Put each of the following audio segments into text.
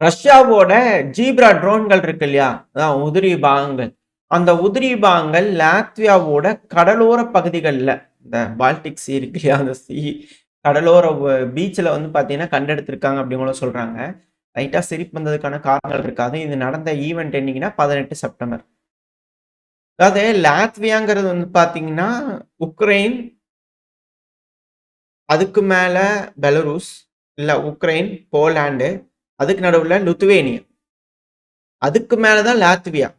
ரஷ்யாவோட ஜீப்ரா ட்ரோன்கள் இருக்கு இல்லையா? அதான் உதிரி பாகங்கள். அந்த உதிரி பாகங்கள் லாத்வியாவோட கடலோர பகுதிகள்ல, இந்த பால்டிக் சி இருக்கு இல்லையா? அந்த கடலோர பீச்ல வந்து பார்த்தீங்கன்னா கண்டெடுத்திருக்காங்க அப்படின்னு கூட சொல்றாங்க. லைட்டா சிரிப்பு வந்ததுக்கான காரணங்கள் இருக்கு. அதுவும் இது நடந்த ஈவென்ட் என்னைக்குன்னா 18 செப்டம்பர். அதாவது லாத்வியாங்கிறது வந்து பார்த்தீங்கன்னா, உக்ரைன், அதுக்கு மேல பெலருஸ், இல்ல உக்ரைன், போலாண்டு, அதுக்கு நடுவுல லுத்துவேனியா, அதுக்கு மேல தான் லாத்வியா.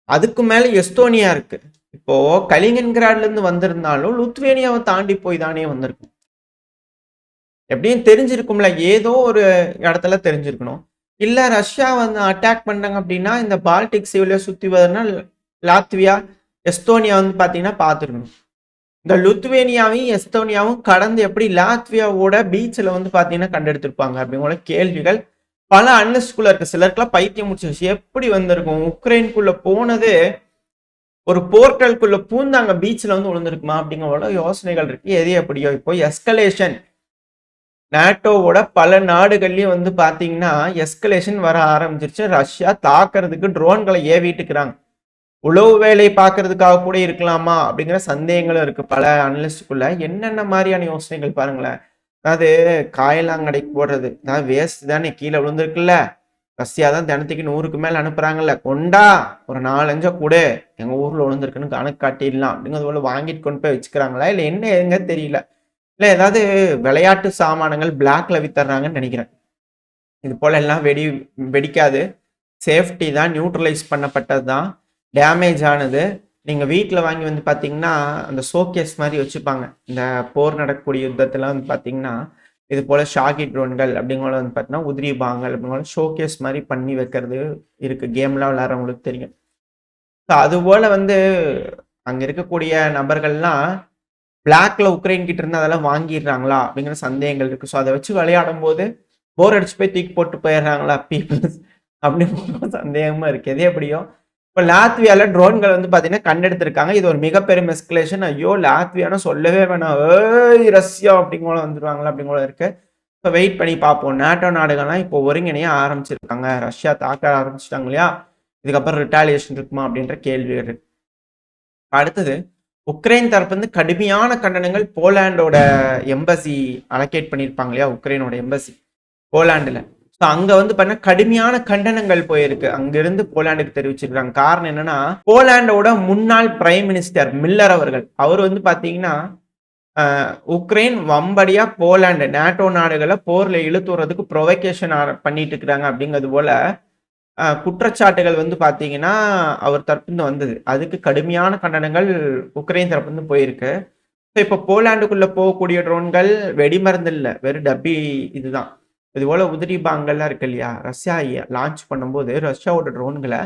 அதுக்கு மேல எஸ்தோனியா இருக்கு. இப்போ கலிங்கன்கிராட்ல இருந்து வந்திருந்தாலும் லுத்வேனியாவை தாண்டி போய் தானே வந்திருக்கும். எப்படியும் தெரிஞ்சிருக்கும்ல, ஏதோ ஒரு இடத்துல தெரிஞ்சிருக்கணும். இல்ல ரஷ்யா வந்து அட்டாக் பண்ணாங்க அப்படின்னா இந்த பால்டிக் சீவில சுத்தி வரனா லாத்வியா, எஸ்தோனியா வந்து பாத்தீங்கன்னா பார்த்துருக்கணும். இந்த லுத்வேனியாவையும் எஸ்தோனியாவும் கடந்து எப்படி லாத்வியாவோட பீச்சில் வந்து பாத்தீங்கன்னா கண்டெடுத்திருப்பாங்க அப்படிங்கிற கேள்விகள் பல அனலிஸ்டுக்குள்ள இருக்கு. சிலருக்குலாம் பைத்தியம் முடிச்சிருச்சு. எப்படி வந்திருக்கும்? உக்ரைனுக்குள்ள போனது ஒரு போர்ட்டலுக்குள்ள பூந்தாங்க பீச்ல வந்து விழுந்திருக்குமா அப்படிங்கிற யோசனைகள் இருக்கு. எது எப்படியோ இப்போ எஸ்கலேஷன் நாட்டோவோட பல நாடுகள்லயும் வந்து பாத்தீங்கன்னா எஸ்கலேஷன் வர ஆரம்பிச்சிருச்சு. ரஷ்யா தாக்குறதுக்கு ட்ரோன்களை ஏவிட்டு இருக்கிறாங்க. உளவு வேலை பார்க்கறதுக்காக கூட இருக்கலாமா அப்படிங்கிற சந்தேகங்களும் இருக்கு பல அனலிஸ்டுக்குள்ள. என்னென்ன மாதிரியான யோசனைகள் பாருங்களேன். அதாவது காயலாங்கடைக்கு போடுறது, அதாவது வேஸ்ட் தானே கீழே விழுந்திருக்குல்ல, ரஷ்யா தான் தினத்துக்கு 100க்கு மேல அனுப்புறாங்கல்ல, கொண்டா ஒரு 4-5 கூட எங்க ஊர்ல விழுந்திருக்குன்னு கணக்கு காட்டிடலாம் அப்படிங்கிறது போல வாங்கிட்டு கொண்டு போய் வச்சுக்கிறாங்களா இல்ல என்ன எங்க தெரியல. இல்ல ஏதாவது விளையாட்டு சாமானங்கள் பிளாக்ல வித்தர்றாங்கன்னு நினைக்கிறேன். இது போல எல்லாம் வெடிக்காது. சேஃப்டி தான், நியூட்ரலைஸ் பண்ணப்பட்டது தான், டேமேஜ் ஆனது. நீங்க வீட்டில் வாங்கி வந்து பார்த்தீங்கன்னா அந்த ஷோகேஸ் மாதிரி வச்சுப்பாங்க. இந்த போர் நடக்கக்கூடிய யுத்தத்தில் வந்து பார்த்தீங்கன்னா இது போல ஷாகி ட்ரோன்கள் அப்படிங்கிற வந்து பார்த்தீங்கன்னா உதிரி பாகங்கள் அப்படிங்கிற ஷோகேஸ் மாதிரி பண்ணி வைக்கிறது இருக்கு. கேம்லாம் விளையாடுறவங்களுக்கு தெரியும். ஸோ அதுபோல வந்து அங்க இருக்கக்கூடிய நபர்கள்லாம் பிளாக்ல உக்ரைன் கிட்ட இருந்து அதெல்லாம் வாங்கிடுறாங்களா அப்படிங்கிற சந்தேகங்கள் இருக்கு. ஸோ அதை வச்சு விளையாடும் போது போர் அடிச்சு போய் தூக்கி போட்டு போயிடுறாங்களா பீப்புள்ஸ் அப்படின்னு சந்தேகமா இருக்கு. எது எப்படியோ இப்போ லாத்வியால ட்ரோன்கள் வந்து பாத்தீங்கன்னா கண்டெடுத்திருக்காங்க. இது ஒரு மிகப்பெரும் எஸ்கலேஷன். ஐயோ லாத்வியான்னு சொல்லவே வேணாம், ஏய் ரஷ்யா அப்படிங்கோல வந்துருவாங்களா அப்படிங்கோல இருக்கு. இப்போ வெயிட் பண்ணி பார்ப்போம். நாட்டோ நாடுகள்லாம் இப்போ ஒருங்கிணைய ஆரம்பிச்சிருக்காங்க. ரஷ்யா தாக்க ஆரம்பிச்சிட்டாங்க இல்லையா? இதுக்கப்புறம் ரிட்டாலியேஷன் இருக்குமா அப்படின்ற கேள்வி இருக்கு. அடுத்தது உக்ரைன் தரப்பு வந்து கடுமையான கண்டனங்கள் போலாண்டோட எம்பசி அலோகேட் பண்ணியிருப்பாங்க இல்லையா? உக்ரைனோட எம்பசி போலாண்டுல. ஸோ அங்க வந்து பார்த்தீங்கன்னா கடுமையான கண்டனங்கள் போயிருக்கு. அங்கிருந்து போலாண்டுக்கு தெரிவிச்சிருக்காங்க. காரணம் என்னன்னா போலாண்டோட முன்னாள் பிரைம் மினிஸ்டர் மில்லர் அவர்கள் அவர் வந்து பார்த்தீங்கன்னா உக்ரைன் வம்படியா போலாண்டு நாட்டோ நாடுகளை போர்ல இழுத்துறதுக்கு ப்ரொவகேஷன் பண்ணிட்டு இருக்கிறாங்க அப்படிங்கிறது போல குற்றச்சாட்டுகள் வந்து பார்த்தீங்கன்னா அவர் தரப்புந்து வந்தது. அதுக்கு கடுமையான கண்டனங்கள் உக்ரைன் தரப்புந்து போயிருக்கு. ஸோ இப்போ போலாண்டுக்குள்ள போகக்கூடிய ட்ரோன்கள் வெடிமருந்து இல்லை, வெறும் டப்பி இதுதான். இது போல உதிரி பாகங்கள்லாம் இருக்கு இல்லையா? ரஷ்யா லான்ச் பண்ணும்போது ரஷ்யாவோட ட்ரோன்களை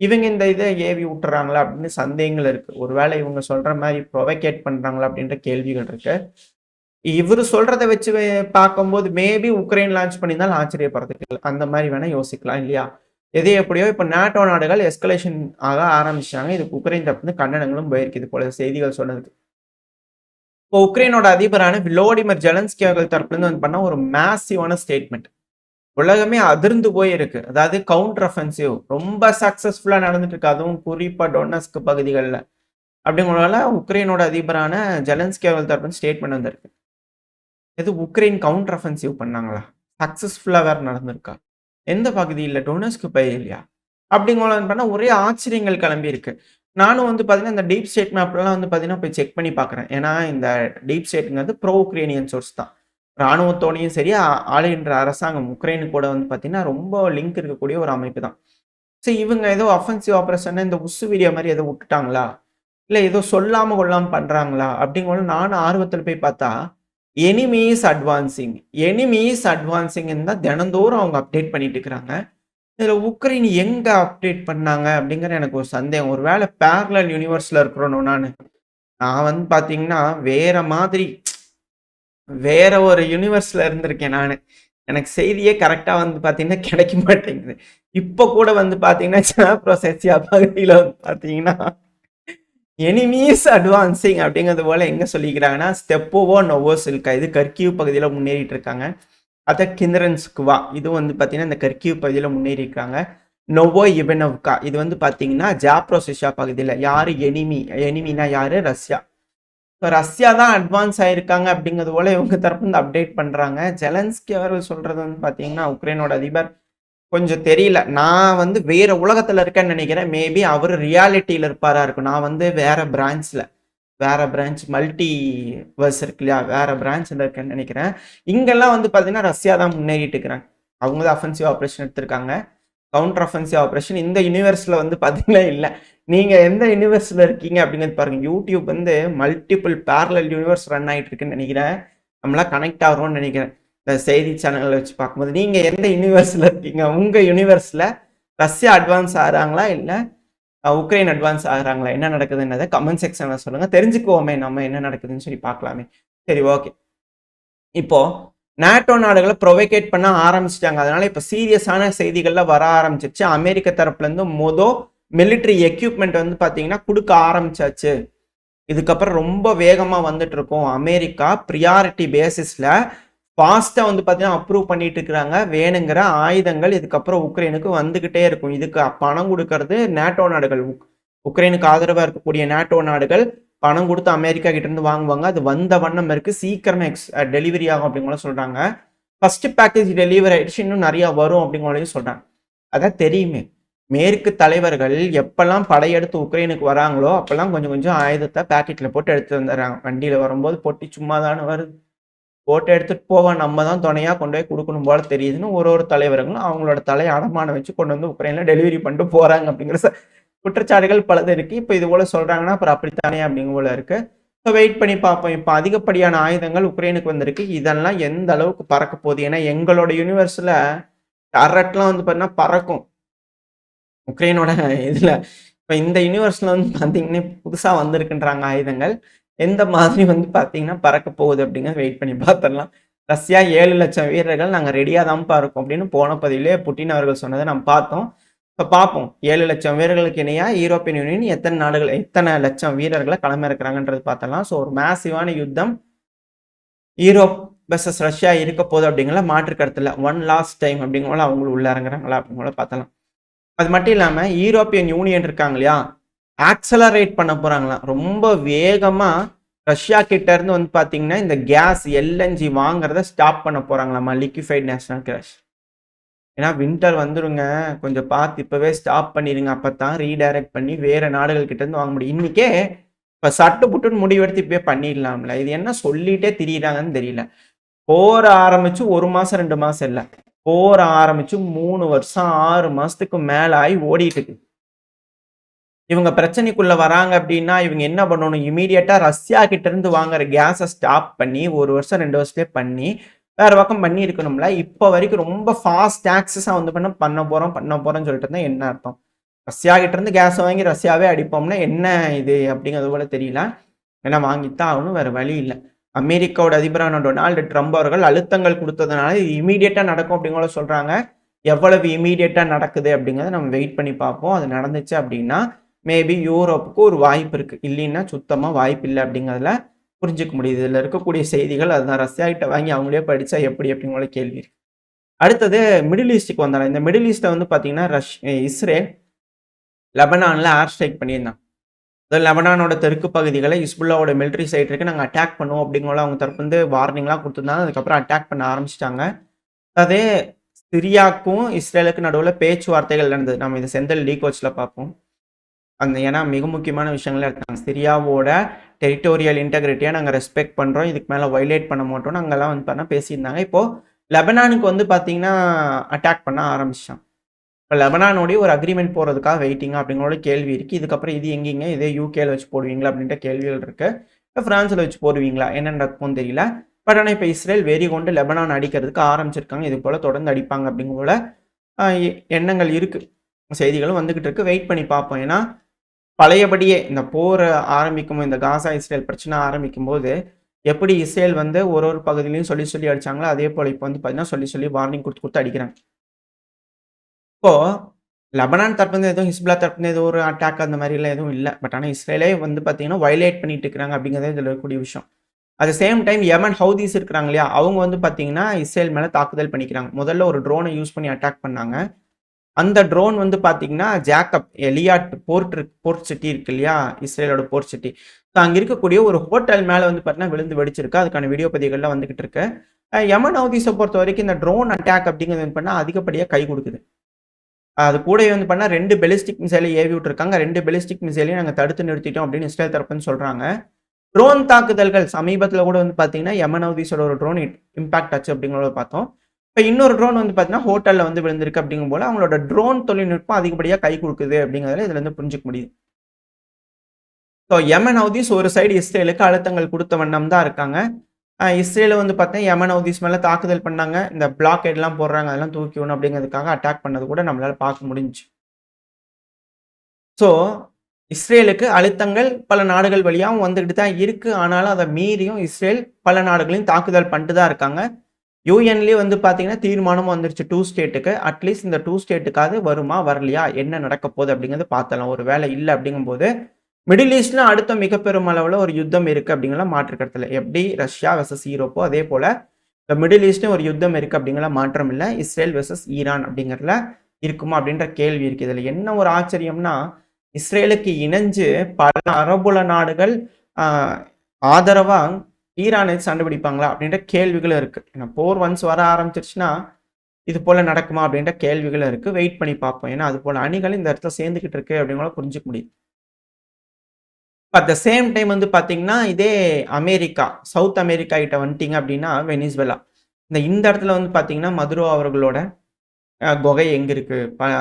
இவங்க இந்த இதை ஏவி விட்டுறாங்களா அப்படின்னு சந்தேகங்கள் இருக்கு. ஒருவேளை இவங்க சொல்ற மாதிரி ப்ரொவகேட் பண்றாங்களா அப்படின்ற கேள்விகள் இருக்கு. இவரு சொல்றதை வச்சு பார்க்கும்போது மேபி உக்ரைன் லான்ச் பண்ணியிருந்தாலும் ஆச்சரியப்படுறதுக்கு இல்லை. அந்த மாதிரி வேணா யோசிக்கலாம் இல்லையா? எது எப்படியோ இப்போ நாட்டோ நாடுகள் எஸ்கலேஷன் ஆக ஆரம்பிச்சாங்க. இதுக்கு உக்ரைன் தரப்பு கண்டனங்களும் போயிருக்கு. இது போல செய்திகள் சொன்னதுக்கு. இப்போ உக்ரைனோட அதிபரான விளோடிமிர் ஜெலன்ஸ்கி அவர்கள் தரப்புலேருந்து வந்து பண்ண ஒரு மேசிவான ஸ்டேட்மெண்ட். உலகமே அதிர்ந்து போயிருக்கு. அதாவது கவுண்டர் அஃபென்சிவ் ரொம்ப சக்சஸ்ஃபுல்லா நடந்துட்டு இருக்கு. அதுவும் குறிப்பா டொனஸ்க் பகுதிகளில். அப்படிங்கிறனால உக்ரைனோட அதிபரான ஜெலன்ஸ்கி அவர்கள் தரப்பு ஸ்டேட்மெண்ட் வந்திருக்கு. எது உக்ரைன் கவுண்டர் அஃபென்சிவ் பண்ணாங்களா? சக்சஸ்ஃபுல்லா வேற நடந்திருக்கா? எந்த பகுதியில்? டொனஸ்க் பகுதியிலையா? அப்படிங்கிற பண்ண ஒரே ஆச்சரியங்கள் கிளம்பி இருக்கு. நானும் வந்து பார்த்தீங்கன்னா, இந்த டீப் ஸ்டேட் மேப்லாம் வந்து பார்த்தீங்கன்னா, போய் செக் பண்ணி பார்க்குறேன். ஏன்னா, இந்த டீப் ஸ்டேட்ங்கிறது ப்ரோ உக்ரைனியன் சோர்ஸ் தான். ராணுவத்தோடையும் சரி, ஆளுகின்ற அரசாங்கம் உக்ரைனு கூட வந்து பார்த்தீங்கன்னா, ரொம்ப லிங்க் இருக்கக்கூடிய ஒரு அமைப்பு தான். சரி இவங்க ஏதோ அஃபென்சிவ் ஆப்பரேஷன் இந்த உசு வீடியோ மாரி ஏதோ விட்டுட்டாங்களா? இல்ல ஏதோ சொல்லாம கொள்ளாம பண்றாங்களா? அப்படிங்கும்போது நானும் ஆர்வத்துல போய் பார்த்தா, enemy is advancing, enemy is அட்வான்சிங்ன்னு தான் தினந்தோறும் அவங்க அப்டேட் பண்ணிட்டு இருக்கிறாங்க. இதுல உக்ரைன் எங்க அப்டேட் பண்ணாங்க அப்படிங்கிற எனக்கு ஒரு சந்தேகம். ஒரு வேளை பேரலல் யூனிவர்ஸ்ல இருக்கிறேனோ நானு? நான் வந்து பார்த்தீங்கன்னா, வேற மாதிரி வேற ஒரு யூனிவர்ஸ்ல இருந்திருக்கேன் நானு. எனக்கு செய்தியே கரெக்ட்டா வந்து பார்த்தீங்கன்னா, கிடைக்க மாட்டேங்குது. இப்ப கூட வந்து பார்த்தீங்கன்னா, சாப்ரோசெசியா பகுதியில வந்து பார்த்தீங்கன்னா, எனிமீஸ் அட்வான்சிங் அப்படிங்கிறது போல எங்க சொல்லிக்கிறாங்கன்னா, ஸ்டெப்போவோ நோவோசில்கா இது கர்கிவ் பகுதியில முன்னேறிட்டு இருக்காங்க. அதை கிந்தரன்ஸ்குவா இது வந்து பார்த்தீங்கன்னா இந்த கர்கிவ் பகுதியில் முன்னேறி இருக்காங்க. நோவோ இவனோவ்கா இது வந்து பார்த்தீங்கன்னா ஜாப்ரோசிஷா பகுதியில். யார் எனிமி? எனிமினா யார்? ரஷ்யா. ஸோ ரஷ்யா தான் அட்வான்ஸ் ஆயிருக்காங்க அப்படிங்கிறது போல இவங்க தரப்பு வந்து அப்டேட் பண்ணுறாங்க. ஜெலன்ஸ்கி அவர்கள் சொல்கிறது வந்து பார்த்தீங்கன்னா உக்ரைனோட அதிபர் கொஞ்சம் தெரியல. நான் வந்து வேற உலகத்தில் இருக்கேன்னு நினைக்கிறேன். மேபி அவர் ரியாலிட்டியில் இருப்பாரா இருக்கும். நான் வந்து வேற பிரான்ச் மல்டி வர்ஸ் இருக்கு இல்லையா, வேற பிரான்ச்சில் இருக்கேன்னு நினைக்கிறேன். இங்கெல்லாம் வந்து பார்த்தீங்கன்னா ரஷ்யா தான் முன்னேறிட்டு இருக்கிறாங்க. அவங்க தான் அஃபென்சிவ் ஆப்ரேஷன் எடுத்திருக்காங்க. கவுண்டர் அஃபென்சிவ் ஆப்ரேஷன் இந்த யூனிவர்ஸில் வந்து பார்த்தீங்கன்னா இல்லை. நீங்கள் எந்த யூனிவர்ஸில் இருக்கீங்க அப்படிங்கிறது பாருங்க. யூடியூப் வந்து மல்டிபிள் பேரலல் யூனிவர்ஸ் ரன் ஆகிட்டு இருக்குன்னு நினைக்கிறேன். நம்மளாம் கனெக்ட் ஆகிறோம்னு நினைக்கிறேன் இந்த செய்தி சேனல்களை வச்சு பார்க்கும்போது. நீங்கள் எந்த யூனிவர்ஸில் இருக்கீங்க? உங்கள் யூனிவர்ஸில் ரஷ்யா அட்வான்ஸ் ஆகிறாங்களா இல்லை உக்ரைன் அட்வான்ஸ் ஆகுறாங்களா? என்ன நடக்குதுன்றதை கமெண்ட் செக்ஷனில் சொல்லுங்கள். தெரிஞ்சுக்குவோமே நம்ம என்ன நடக்குதுன்னு சொல்லி பார்க்கலாமே. சரி, ஓகே. இப்போ நாட்டோ நாடுகளை ப்ரொவைகேட் பண்ண ஆரம்பிச்சிட்டாங்க. அதனால இப்போ சீரியஸான செய்திகள்லாம் வர ஆரம்பிச்சிருச்சு. அமெரிக்க தரப்புலேருந்து மிலிட்ரி எக்யூப்மெண்ட் வந்து பார்த்தீங்கன்னா கொடுக்க ஆரம்பிச்சாச்சு. இதுக்கப்புறம் ரொம்ப வேகமாக வந்துட்டு இருக்கும். அமெரிக்கா ப்ரியாரிட்டி பேசிஸில் ஃபாஸ்ட்டாக வந்து பார்த்தீங்கன்னா அப்ரூவ் பண்ணிட்டு இருக்கிறாங்க. வேணுங்கிற ஆயுதங்கள் இதுக்கப்புறம் உக்ரைனுக்கு வந்துக்கிட்டே இருக்கும். இதுக்கு பணம் கொடுக்கறது நேட்டோ நாடுகள். உக்ரைனுக்கு ஆதரவாக இருக்கக்கூடிய நேட்டோ நாடுகள் பணம் கொடுத்து அமெரிக்கா கிட்ட இருந்து வாங்குவாங்க. அது வந்த வண்ணம் இருக்கு. சீக்கிரமே டெலிவரி ஆகும் அப்படிங்கிற சொல்றாங்க. ஃபர்ஸ்ட் பேக்கேஜ் டெலிவரி ஆயிடுச்சு, இன்னும் நிறைய வரும் அப்படிங்கிறதையும் சொல்றாங்க. அதான் தெரியுமே, மேற்கு தலைவர்கள் எப்பெல்லாம் படையெடுத்து உக்ரைனுக்கு வராங்களோ அப்பெல்லாம் கொஞ்சம் கொஞ்சம் ஆயுதத்தை பேக்கெட்ல போட்டு எடுத்து வந்துடுறாங்க. வண்டியில வரும்போது பொட்டி சும்மா தானே வருது, போட்டு எடுத்துட்டு போவான், நம்ம தான் துணையா கொண்டு போய் கொடுக்கணும் போல தெரியுதுன்னு ஒரு தலைவர்களும் அவங்களோட தலையை அடமானம் வச்சு கொண்டு வந்து உக்ரைன்ல டெலிவரி பண்ணிட்டு போறாங்க அப்படிங்கிற குற்றச்சாட்டுகள் பலது இருக்கு. இப்போ இது போல சொல்றாங்கன்னா அப்புறம் அப்படித்தானே அப்படிங்க போல இருக்கு. ஸோ வெயிட் பண்ணி பார்ப்போம். இப்போ அதிகப்படியான ஆயுதங்கள் உக்ரைனுக்கு வந்திருக்கு. இதெல்லாம் எந்த அளவுக்கு பறக்க போகுது? ஏன்னா எங்களோட யூனிவர்ஸ்ல டர்ரெட்லாம் வந்து பார்த்தீங்கன்னா பறக்கும் உக்ரைனோட இதுல. இப்போ இந்த யூனிவர்ஸ்ல வந்து பார்த்தீங்கன்னா புதுசாக வந்திருக்குன்றாங்க ஆயுதங்கள். எந்த மாதிரி வந்து பார்த்தீங்கன்னா பறக்க போகுது அப்படிங்கிறத வெயிட் பண்ணி பார்த்துடலாம். ரஷ்யா 7 லட்சம் வீரர்கள் நாங்கள் ரெடியாக தான்ப்பா இருக்கோம் அப்படின்னு போன பதிவிலே புட்டின் அவர்கள் சொன்னதை நம்ம பார்த்தோம். இப்போ பார்ப்போம் 7 லட்சம் வீரர்களுக்கு இணையாக யூரோப்பியன் யூனியன் எத்தனை லட்சம் வீரர்களை களமிறக்குறாங்கன்றது பார்த்தலாம். ஸோ ஒரு மேசிவான யுத்தம் யூரோப் வெர்சஸ் ரஷ்யா இருக்க போகுது அப்படிங்கிற மாற்று கருத்துல ஒன் லாஸ்ட் டைம் அப்படிங்கிற அவங்களும் உள்ள இறங்குறாங்களா அப்படிங்கிற பார்த்தலாம். அது மட்டும் இல்லாமல் யூரோப்பியன் யூனியன் இருக்காங்க இல்லையா, ஆக்சலரேட் பண்ண போறாங்களாம். ரொம்ப வேகமா ரஷ்யா கிட்ட இருந்து வந்து பாத்தீங்கன்னா இந்த கேஸ் எல்என்ஜி வாங்குறத ஸ்டாப் பண்ண போறாங்களாமா, லிக்விஃபைட் நேஷனல் கேஸ். ஏன்னா வின்டர் வந்துருங்க, கொஞ்சம் பார்த்து இப்பவே ஸ்டாப் பண்ணிடுங்க. அப்பதான் ரீடைரக்ட் பண்ணி வேற நாடுகள் கிட்ட இருந்து வாங்க முடியும். இன்னைக்கே இப்ப சட்டு புட்டுன்னு முடிவெடுத்து இப்பவே பண்ணிடலாம்ல. இது என்ன சொல்லிட்டே திரியிறாங்கன்னு தெரியல. போர் ஆரம்பிச்சு 1 மாசம் 2 மாசம் இல்ல, போர் ஆரம்பிச்சு 3 வருஷம் 6 மாசத்துக்கு மேல ஆகி ஓடிட்டு இருக்கு. இவங்க பிரச்சனைக்குள்ள வராங்க அப்படின்னா இவங்க என்ன பண்ணணும்? இமீடியட்டா ரஷ்யா கிட்ட இருந்து வாங்குற கேஸை ஸ்டாப் பண்ணி 1 வருஷம் 2 வருஷத்துலேயே பண்ணி வேற பக்கம் பண்ணி இருக்கணும்ல. இப்போ வரைக்கும் ரொம்ப ஃபாஸ்ட் ஆக்சஸா வந்து பண்ண போறோம்னு சொல்லிட்டு இருந்தா என்ன அர்த்தம்? ரஷ்யா கிட்ட இருந்து கேஸ் வாங்கி ரஷ்யாவே அடிப்போம்னா என்ன இது அப்படிங்கிறது போல தெரியல. ஏன்னா வாங்கித்தான் ஆகணும், வேற வழி இல்லை. அமெரிக்காவோட அதிபரான டொனால்டு ட்ரம்ப் அவர்கள் அழுத்தங்கள் கொடுத்ததுனால இது இமீடியட்டா நடக்கும் அப்படிங்கிற சொல்றாங்க. எவ்வளவு இமீடியட்டா நடக்குது அப்படிங்கிறத நம்ம வெயிட் பண்ணி பார்ப்போம். அது நடந்துச்சு அப்படின்னா மேபி யூரோப்புக்கு ஒரு வாய்ப்பு இருக்கு, இல்லைன்னா சுத்தமா வாய்ப்பு இல்லை அப்படிங்கிறதுல புரிஞ்சுக்க முடியுது. இதில் இருக்கக்கூடிய செய்திகள் அதுதான். ரஷ்யா கிட்ட வாங்கி அவங்களே படிச்சா எப்படி அப்படிங்கிற கேள்வி இருக்கு. அடுத்தது மிடில் ஈஸ்டுக்கு வந்தாலும் இந்த மிடில் ஈஸ்ட்டை வந்து பார்த்தீங்கன்னா இஸ்ரேல் லெபனான்ல ஏர் ஸ்ட்ரைக் பண்ணியிருந்தாங்க. லெபனானோட தெற்கு பகுதிகளை இஸ்புல்லாவோட மிலிட்ரி சைட் இருக்கு, நாங்கள் அட்டாக் பண்ணுவோம் அப்படிங்கிற அவங்க தரப்பு வந்து வார்னிங்லாம் கொடுத்துருந்தாங்க. அதுக்கப்புறம் அட்டாக் பண்ண ஆரம்பிச்சிட்டாங்க. அதே சிரியாவுக்கும் இஸ்ரேலுக்கு நடுவில் பேச்சுவார்த்தைகள் நடந்தது. நம்ம இதை செந்தில் லீக் கோச்சில் பார்ப்போம். ஏன்னா மிக முக்கியமான விஷயங்களே இருக்காங்க. சிரியாவோட டெரிட்டோரியல் இன்டெகிரிட்டியை நாங்கள் ரெஸ்பெக்ட் பண்ணுறோம், இதுக்கு மேலே வைலேட் பண்ண மாட்டோம்னு அங்கெல்லாம் வந்து பார்த்தா பேசியிருந்தாங்க. இப்போது லெபனானுக்கு வந்து பார்த்தீங்கன்னா அட்டாக் பண்ண ஆரம்பிச்சிட்டான். இப்போ லெபனானோடய ஒரு அக்ரிமெண்ட் போகிறதுக்காக வெயிட்டிங்க அப்படிங்கிற கேள்வி இருக்குது. இதுக்கப்புறம் இது எங்கேங்க, இதே யூகேல வச்சு போடுவீங்களா அப்படின்ற கேள்விகள் இருக்குது. இப்போ ஃப்ரான்ஸில் வச்சு போடுவீங்களா, என்ன நடக்கும்னு தெரியல. பட் ஆனால் இப்போ இஸ்ரேல் வெறி கொண்டு லெபனான் அடிக்கிறதுக்கு ஆரம்பிச்சிருக்காங்க. இது போல் தொடர்ந்து அடிப்பாங்க அப்படிங்கிற போல எண்ணங்கள் இருக்குது, செய்திகளும் வந்துக்கிட்டு இருக்குது. வெயிட் பண்ணி பார்ப்போம். ஏன்னா பழையபடியே இந்த போர் ஆரம்பிக்கும், இந்த காசா இஸ்ரேல் பிரச்சனை ஆரம்பிக்கும் போது எப்படி இஸ்ரேல் வந்து ஒரு பகுதியிலையும் சொல்லி அடிச்சாங்களோ அதே போல இப்போ வந்து பார்த்தீங்கன்னா சொல்லி வார்னிங் கொடுத்து அடிக்கிறாங்க. இப்போ லெபனான் தரப்புலேருந்து எதுவும் ஹிஸ்புல்லா தரப்புலேருந்து ஏதோ ஒரு அட்டாக் அந்த மாதிரிலாம் எதுவும் இல்லை. பட் ஆனால் இஸ்ரேலே வந்து பார்த்தீங்கன்னா வயலேட் பண்ணிட்டு இருக்கிறாங்க அப்படிங்கிறதே இதில் இருக்கக்கூடிய விஷயம். At the same time Yemen Houthis இருக்கிறாங்க இல்லையா, அவங்க வந்து பார்த்தீங்கன்னா இஸ்ரேல் மேலே தாக்குதல் பண்ணிக்கிறாங்க. முதல்ல ஒரு ட்ரோனை யூஸ் பண்ணி அட்டாக் பண்ணாங்க. அந்த ட்ரோன் வந்து பார்த்தீங்கன்னா ஜேக்கப் எலியாட் போர்ட் சிட்டி இருக்கு இல்லையா, இஸ்ரேலோட போர்ட் சிட்டி. ஸோ அங்கே இருக்கக்கூடிய ஒரு ஹோட்டல் மேலே வந்து பார்த்தீங்கன்னா விழுந்து வெடிச்சிருக்கு. அதுக்கான வீடியோ பதிவுகள்லாம் வந்துகிட்டு இருக்கு. யமன் ஹவுதீஸை பொறுத்த வரைக்கும் இந்த ட்ரோன் அட்டாக் அப்படிங்கிறது வந்து பண்ணால் அதிகப்படியாக கை கொடுக்குது. அது கூடவே வந்து பண்ணால் 2 பெலிஸ்டிக் மிசைலை ஏவி விட்டுருக்காங்க. 2 பெலிஸ்டிக் மிசைலையும் நாங்கள் தடுத்து நிறுத்திட்டோம் அப்படின்னு இஸ்ரேல் தரப்புன்னு சொல்கிறாங்க. ட்ரோன் தாக்குதல்கள் சமீபத்தில் கூட வந்து பார்த்தீங்கன்னா யமன் ஹவுதீஸோட ஒரு ட்ரோன் இம்பாக்ட் ஆச்சு அப்படிங்கிறத பார்த்தோம். இப்போ இன்னொரு ட்ரோன் வந்து பார்த்தீங்கன்னா ஹோட்டலில் வந்து விழுந்திருக்கு அப்படிங்கும் போல அவங்களோட ட்ரோன் தொழில்நுட்பம் அதிகப்படியாக கை கொடுக்குது அப்படிங்கிறதுல இதுல இருந்து புரிஞ்சுக்க முடியுது. ஸோ யமன் ஹவுதீஸ் ஒரு சைடு இஸ்ரேலுக்கு அழுத்தங்கள் கொடுத்த வண்ணம் தான் இருக்காங்க. இஸ்ரேல வந்து பார்த்தீங்கன்னா யமன் ஹவுதீஸ் மேலே தாக்குதல் பண்ணாங்க. இந்த பிளாக்கெட்லாம் போடுறாங்க, அதெல்லாம் தூக்கி விடணும் அப்படிங்கிறதுக்காக அட்டாக் பண்ணது கூட நம்மளால பார்க்க முடிஞ்சுச்சு. ஸோ இஸ்ரேலுக்கு அழுத்தங்கள் பல நாடுகள் வழியாகவும் வந்துக்கிட்டு தான் இருக்கு. ஆனாலும் அதை மீறியும் இஸ்ரேல் பல நாடுகளையும் தாக்குதல் பண்ணிட்டு தான் இருக்காங்க. யூஎன்லேயே வந்து பார்த்தீங்கன்னா தீர்மானம் வந்துருச்சு 2 ஸ்டேட்டுக்கு. அட்லீஸ்ட் இந்த 2 ஸ்டேட்டுக்காவது வருமா வரலையா, என்ன நடக்க போகுது அப்படிங்கிறது பார்த்தலாம். ஒரு வேலை இல்லை அப்படிங்கும்போது மிடில் ஈஸ்ட்ல அடுத்த மிக பெரும் அளவில் ஒரு யுத்தம் இருக்கு அப்படிங்கிற மாற்று கருத்துல. எப்படி ரஷ்யா வெர்சஸ் யூரோப்போ அதே போல இந்த மிடில் ஈஸ்ட்ல ஒரு யுத்தம் இருக்கு அப்படிங்கிற மாற்றம் இல்லை. இஸ்ரேல் வெர்சஸ் ஈரான் அப்படிங்கிறதுல இருக்குமா அப்படின்ற கேள்வி இருக்கு. இதுல என்ன ஒரு ஆச்சரியம்னா, இஸ்ரேலுக்கு இணைஞ்சு பல அரபுல நாடுகள் ஆதரவா ஈரானை சண்டைபிடிப்பாங்களா அப்படின்ற கேள்விகளும் இருக்கு. ஏன்னா போர் ஒன்ஸ் வர ஆரம்பிச்சிருச்சுன்னா இது போல நடக்குமா அப்படின்ற கேள்விகளும் இருக்கு. வெயிட் பண்ணி பார்ப்போம். ஏன்னா அது போல அணிகள் இந்த இடத்துல சேர்ந்துக்கிட்டு இருக்கு அப்படிங்கிற புரிஞ்சுக்க முடியுது. அட் த சேம் டைம் வந்து பார்த்தீங்கன்னா இதே அமெரிக்கா, சவுத் அமெரிக்கா கிட்ட வந்துட்டீங்க அப்படின்னா வெனிசுவேலா. இந்த இடத்துல வந்து பார்த்தீங்கன்னா மதுரோ அவர்களோட குகை எங்க இருக்கு,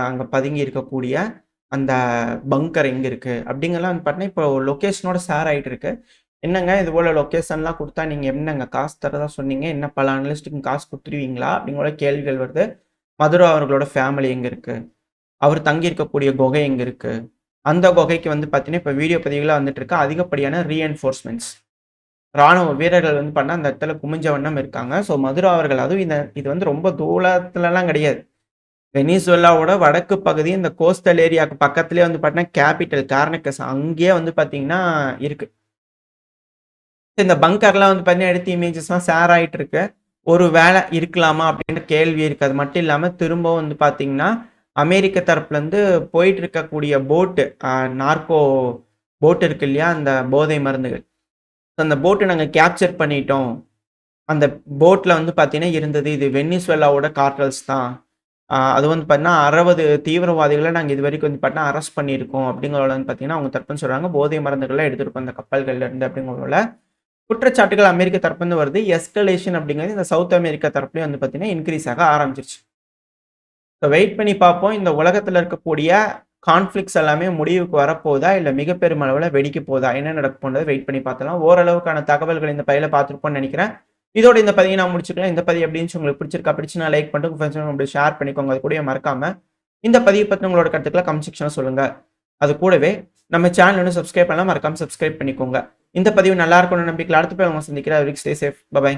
அங்க பதுங்கி இருக்கக்கூடிய அந்த பங்கர் எங்க இருக்கு அப்படிங்கலாம் வந்து பார்த்தீங்கன்னா இப்போ லொக்கேஷனோட ஷேர் ஆயிட்டு இருக்கு. என்னங்க இது போல லொக்கேஷன்லாம் கொடுத்தா நீங்க என்னங்க காசு தரதா சொன்னீங்க, என்ன பல அனலிஸ்ட்டுக்கு காசு கொடுத்துருவீங்களா அப்படிங்கிற கேள்விகள் வருது. மதுரோ அவர்களோட ஃபேமிலி எங்க இருக்கு, அவர் தங்கி இருக்கக்கூடிய குகை எங்க இருக்கு, அந்த குகைக்கு வந்து பார்த்தீங்கன்னா இப்போ வீடியோ பதிவுகளாக வந்துட்டு இருக்கு. அதிகப்படியான ரீஎன்ஃபோர்ஸ்மெண்ட்ஸ் ராணுவ வீரர்கள் வந்து பண்ண அந்த இடத்துல குமிஞ்ச வண்ணம் இருக்காங்க. ஸோ மதுரா அவர்கள் அதுவும் இது வந்து ரொம்ப தூரத்துலலாம் கிடையாது. வெனிசுவேலாவோட வடக்கு பகுதி இந்த கோஸ்டல் ஏரியாவுக்கு பக்கத்துலேயே வந்து பார்த்தீங்கன்னா கேபிட்டல் கார்னக்கஸ் அங்கேயே வந்து பார்த்தீங்கன்னா இருக்கு. இந்த பங்கர்லாம் வந்து பார்த்தீங்கன்னா எடுத்து இமேஜஸ்லாம் ஷேர் ஆகிட்டு இருக்கு. ஒரு வேலை இருக்கலாமா அப்படின்ற கேள்வி இருக்கு. அது மட்டும் இல்லாமல் திரும்பவும் வந்து பார்த்தீங்கன்னா அமெரிக்க தரப்புலேருந்து போயிட்டு இருக்கக்கூடிய போட்டு நார்கோ போட் இருக்கு இல்லையா, அந்த போதை மருந்துகள், அந்த போட்டு நாங்கள் கேப்சர் பண்ணிட்டோம். அந்த போட்டில் வந்து பார்த்தீங்கன்னா இருந்தது இது வெனிசுவேலாவோட கார்டல்ஸ் தான். அது வந்து பார்த்தீங்கன்னா 60 தீவிரவாதிகளை நாங்கள் இது வரைக்கும் வந்து பார்த்தீங்கன்னா அரெஸ்ட் பண்ணியிருக்கோம் அப்படிங்கிறத வந்து பார்த்தீங்கன்னா அவங்க தரப்புன்னு சொல்கிறாங்க. போதை மருந்துகளை எடுத்துருக்கோம் அந்த கப்பல்கள்ல இருந்து அப்படிங்கிறத குற்றச்சாட்டுகள் அமெரிக்க தரப்புன்னு வருது. எஸ்கலேஷன் அப்படிங்கிறது இந்த சவுத் அமெரிக்கா தரப்புலேயும் வந்து பார்த்தீங்கன்னா இன்க்ரீஸ் ஆக ஆரம்பிச்சிருச்சு. ஸோ வெயிட் பண்ணி பார்ப்போம். இந்த உலகத்தில் இருக்கக்கூடிய கான்ஃப்ளிக்ஸ் எல்லாமே முடிவுக்கு வரப்போதா, இல்லை மிக பெரும் அளவில் வெடிக்க போதா, என்ன நடக்க போனது வெயிட் பண்ணி பார்த்தலாம். ஓரளவுக்கான தகவல்கள் இந்த பதிவில் பார்த்துருப்போம்னு நினைக்கிறேன். இதோட இந்த பதிவை நான் முடிச்சுக்கலாம். இந்த பதிவு எப்படின்னு உங்களுக்கு பிடிச்சிருக்கா, பிடிச்சுனா லைக் பண்ணிட்டு உங்கள் ஃப்ரெண்ட்ஸ் அப்படி ஷேர் பண்ணிக்கோங்க. அது கூட மறக்காம இந்த பதிவை பற்றி உங்களோட கருத்துக்களை கமெண்ட் செக்ஷனில் சொல்லுங்கள். அது கூடவே நம்ம சேனல் வந்து சப்ஸ்கிரைப் பண்ணலாம், மறக்காம சப்ஸ்கிரைப் பண்ணிக்கோங்க. இந்த பதிவு நல்லா இருக்கும்னு நம்பிக்கையில் அடுத்த போய் அவங்க சந்திக்கிறேன். Stay safe. பை.